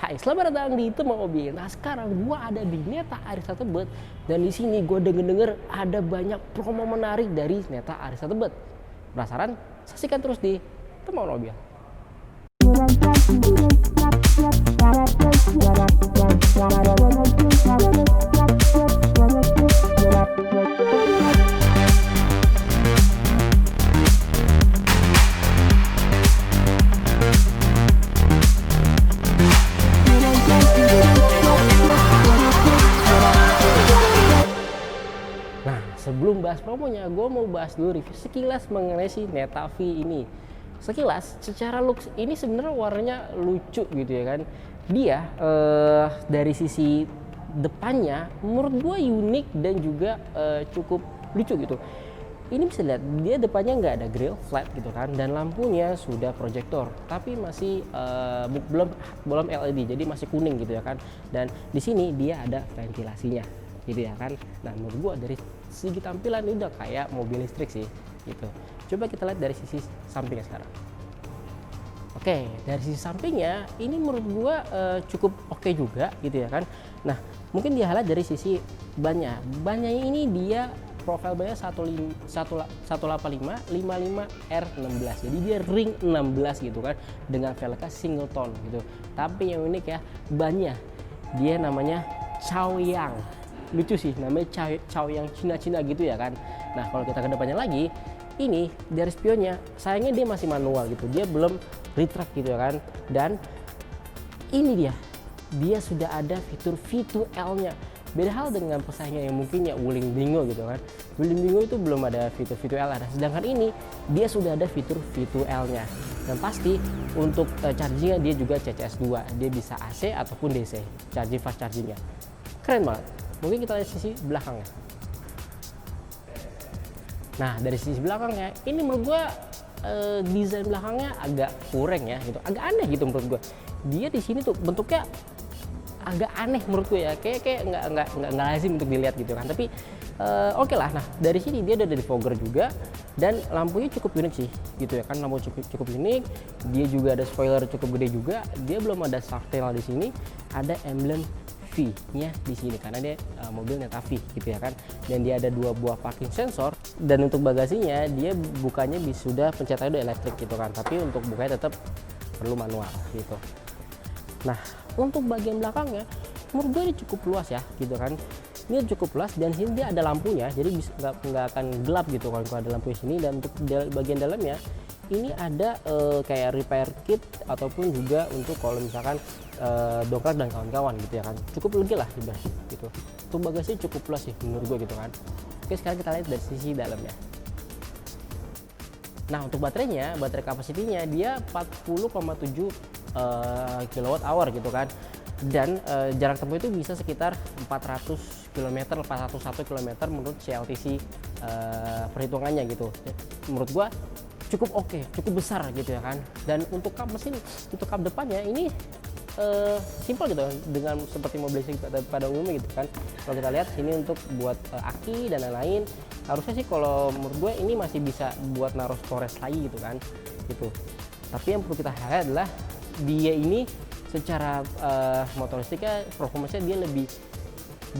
Hai, selamat datang di Teman Mobil. Nah, sekarang gua ada di Neta Arista Tebet dan di sini gua denger ada banyak promo menarik dari Neta Arista Tebet. Penasaran? Saksikan terus di Teman Mobil. Sebelum bahas promonya, gue mau bahas dulu review sekilas mengenai si Neta V ini. Sekilas, secara looks ini sebenarnya warnanya lucu gitu ya kan. Dia dari sisi depannya menurut gue unik dan juga cukup lucu gitu. Ini bisa lihat dia depannya nggak ada grill flat gitu kan, dan lampunya sudah proyektor tapi masih belum LED, jadi masih kuning gitu ya kan. Dan di sini dia ada ventilasinya gitu ya kan. Nah, menurut gua dari segi tampilan ini udah kayak mobil listrik sih gitu. Coba kita lihat dari sisi sampingnya sekarang. Oke, dari sisi sampingnya ini menurut gua cukup oke juga gitu ya kan. Nah, mungkin dia highlight dari sisi bannya. Bannya ini dia profil bannya 185 55R16. Jadi dia ring 16 gitu kan, dengan velgnya single tone gitu. Tapi yang unik ya, bannya dia namanya Chaoyang. Lucu sih, namanya Chaoyang Cina-Cina gitu ya kan. Nah, kalau kita ke depannya lagi, ini dari spionnya sayangnya dia masih manual gitu, dia belum retract gitu ya kan. Dan ini dia sudah ada fitur V2L nya. Beda hal dengan pesaingnya yang mungkin ya Wuling Bingo gitu kan. Wuling Bingo itu belum ada fitur V2L, sedangkan ini dia sudah ada fitur V2L nya. Dan pasti untuk chargingnya dia juga CCS2, dia bisa AC ataupun DC, charging fast chargingnya keren banget. Mungkin kita lihat sisi belakangnya. Nah, dari sisi belakangnya ini menurut gua desain belakangnya agak kurang ya gitu, agak aneh gitu menurut gua. Dia di sini tuh bentuknya agak aneh menurut gue ya, kayak nggak lazim untuk dilihat gitu kan. Tapi oke lah. Nah, dari sini dia udah dari fogger juga dan lampunya cukup unik sih gitu ya kan. Lampu cukup unik, dia juga ada spoiler cukup gede juga. Dia belum ada subtail di sini, ada emblem V-nya di sini karena dia mobil Neta V gitu ya kan. Dan dia ada 2 buah parking sensor, dan untuk bagasinya dia bukanya sudah pencetannya udah elektrik gitu kan. Tapi untuk bukanya tetap perlu manual gitu. Nah, untuk bagian belakangnya menurut gue ini cukup luas ya gitu kan. Ini cukup luas dan sini dia ada lampunya, jadi nggak akan gelap gitu kalau ada lampu di sini. Dan untuk bagian dalamnya ini ada kayak repair kit ataupun juga untuk kalau misalkan dongkrak dan kawan-kawan gitu ya kan. Cukup lega lah gitu. Untuk bagasinya cukup luas sih menurut gue gitu kan. Oke, sekarang kita lihat dari sisi dalamnya. Nah, untuk baterai kapasitinya dia 40,7 kWh gitu kan. Dan jarak tempuh itu bisa sekitar 400 km, 401 km menurut CLTC perhitungannya gitu. Menurut gua cukup oke, cukup besar gitu ya kan. Dan untuk kap mesin, untuk kap depannya ini simpel gitu dengan seperti mobil listrik pada umumnya gitu kan. Kalau kita lihat sini untuk buat aki dan lain-lain, harusnya sih kalau menurut gue ini masih bisa buat naruh storage lagi gitu kan gitu. Tapi yang perlu kita highlight adalah dia ini secara motoristiknya, performanya dia lebih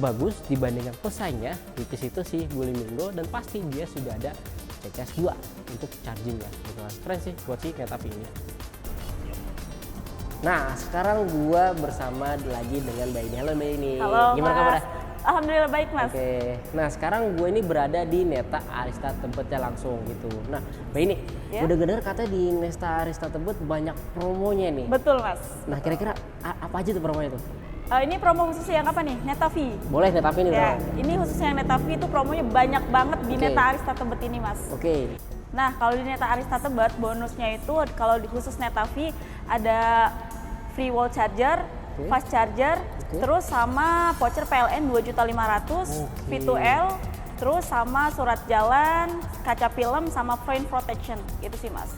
bagus dibandingkan pesaingnya, which is itu sih Wuling Bingo. Dan pasti dia sudah ada CCS2 untuk chargingnya gitu kan. Keren sih buat si Neta V ini. Nah, sekarang gua bersama lagi dengan Mbak ini. Halo Mbak ini. Halo, gimana kabarnya? Alhamdulillah baik Mas. Oke. Nah, sekarang gue ini berada di Neta Arista Tebetnya langsung gitu. Nah, Mbak ini, udah dengar katanya di Neta Arista Tebet banyak promonya nih. Betul Mas. Nah, kira-kira apa aja tuh promonya tuh? Ini promo khusus yang apa nih? Neta V. Boleh Neta V nih. Ya, ini khusus yang Neta V itu promonya banyak banget di Neta Arista Tebet ini Mas. Oke. Nah, kalau di Neta Arista Tebet bonusnya itu kalau di khusus Neta V ada free wall charger, fast charger, terus sama voucher PLN 2.500.000, V2L, terus sama surat jalan, kaca film, sama frame protection. Itu sih Mas.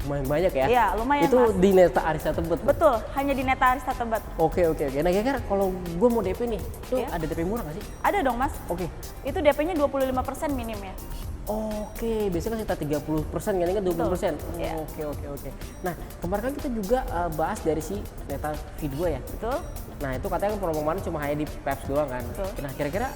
Lumayan banyak ya? Iya, lumayan itu Mas. Di Neta Arista Tebet? Betul, hanya di Neta Arista Tebet. Oke. Nah, kira-kira kalau gue mau DP nih, itu ada DP murah nggak sih? Ada dong Mas. Oke. Itu DP-nya 25% minim ya. Oke, biasanya kan sekitar 30% kan, ini kan 20%. Iya. Oke. Nah, kemarin kan kita juga bahas dari si Neta V2 ya. Betul. Nah, itu katanya kan promo kemarin cuma hanya di Peps doang kan. Betul. Nah, kira-kira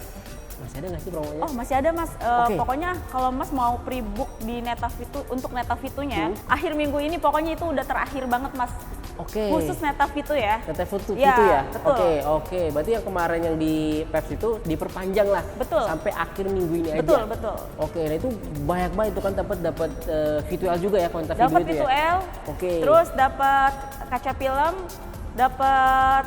masih ada nggak sih promonya? Oh, masih ada Mas. Oke. Pokoknya kalau Mas mau pre-book di Netavitu untuk Netavitu-nya, akhir minggu ini pokoknya itu udah terakhir banget Mas. Oke. Khusus Netavitu ya. Neta V2 Iya, itu ya? betul. Oke. Berarti yang kemarin yang di Peps itu diperpanjang lah. Betul. Sampai akhir minggu ini Betul, aja. betul. Oke, nah itu banyak banget itu kan dapat V2L juga ya, kontak Dapat video itu ya. V2L, Oke. terus dapat kaca film, dapat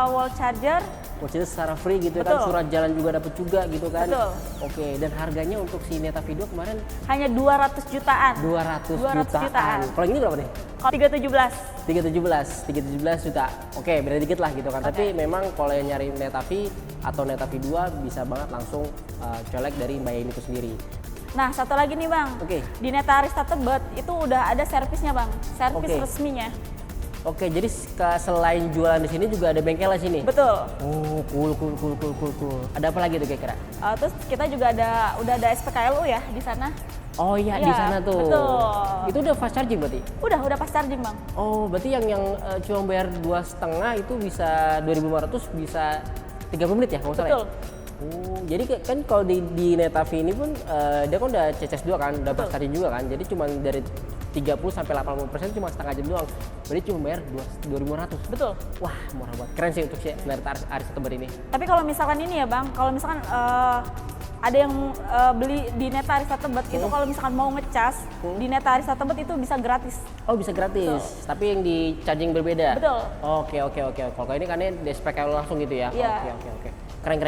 wall charger. Maksudnya secara free gitu kan, Betul. surat jalan juga dapat juga gitu kan. Betul. Oke, dan harganya untuk si Neta V2 kemarin Hanya 200 jutaan. 200 200 jutaan. Kalau ini berapa nih? Kalau 317. 317 juta. Oke, beda dikit lah gitu kan. Tapi memang kalau yang nyari Neta V atau Neta V2 bisa banget langsung colek dari Mbak Yeni itu sendiri. Nah, satu lagi nih Bang. Oke. Di Neta Arista Tebet itu udah ada servisnya Bang. Servis Oke. resminya. Oke, jadi selain jualan di sini juga ada bengkel di sini. Betul. Oh, cool. Ada apa lagi tuh kira-kira? Terus kita juga udah ada SPKLU ya di sana. Oh iya, Iya, di sana tuh. betul. Itu udah fast charging berarti? Udah pas charging Bang. Oh, berarti yang cuma bayar 2,5 itu bisa 2.500 bisa 30 menit ya, kalau nggak salah ya? Betul. Oh, jadi kan kalau di Neta V ini pun dia kan udah CCS2 kan, udah fast charging juga kan. Jadi cuma dari 30 sampai 80% cuma setengah jam doang. Berarti cuma bayar 2.500. Betul. Wah, murah banget. Keren sih untuk si Neta Arista Tebet ini. Tapi kalau misalkan ini ya Bang, kalau misalkan ada yang beli di Neta Arista Tebet itu kalau misalkan mau ngecas di Neta Arista Tebet itu bisa gratis. Oh, bisa gratis. Tapi yang di charging berbeda. Betul. Oke. Kalau ini kan ini di spek langsung gitu ya. Iya. Oke. Keren.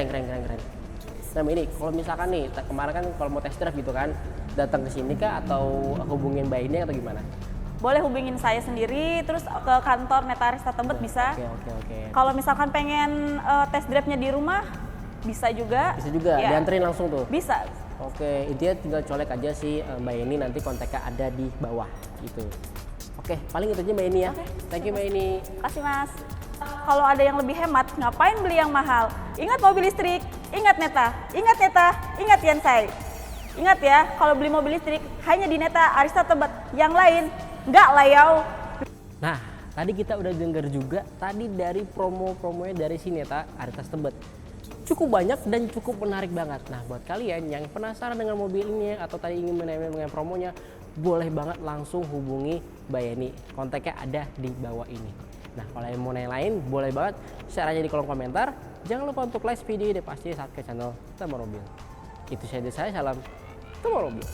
Nah, ini kalau misalkan nih kemarin kan kalau mau test drive gitu kan, datang ke sini kah atau hubungin Mbak ini atau gimana? Boleh hubungin saya sendiri, terus ke kantor Neta Arista Tebet bisa. Oke. Kalau misalkan pengen test drive-nya di rumah, bisa juga. Bisa juga Ya, dianterin langsung tuh. bisa. Oke, intinya tinggal colek aja si Mbak Yeni, nanti kontaknya ada di bawah gitu. Oke, paling itu aja Mbak Yeni ya. Oke, Thank you Mbak Yeni. Kasih Mas. Kalau ada yang lebih hemat, ngapain beli yang mahal? Ingat mobil listrik, ingat Neta, ingat Yansai. Ingat ya, kalau beli mobil listrik hanya di Neta Arista Tebet. Yang lain, enggak lah yaw. Nah, tadi kita udah dengar juga tadi dari promo-promonya dari si Neta Arista Tebet. Cukup banyak dan cukup menarik banget. Nah, buat kalian yang penasaran dengan mobil ini atau tadi ingin mengenai promonya, boleh banget langsung hubungi Mbak Yeni. Kontaknya ada di bawah ini. Nah, kalau yang mau nanya lain, boleh banget share aja di kolom komentar. Jangan lupa untuk like video dan pasti subscribe channel Teman Mobil. Itu saja dari saya, salam Teman Mobil.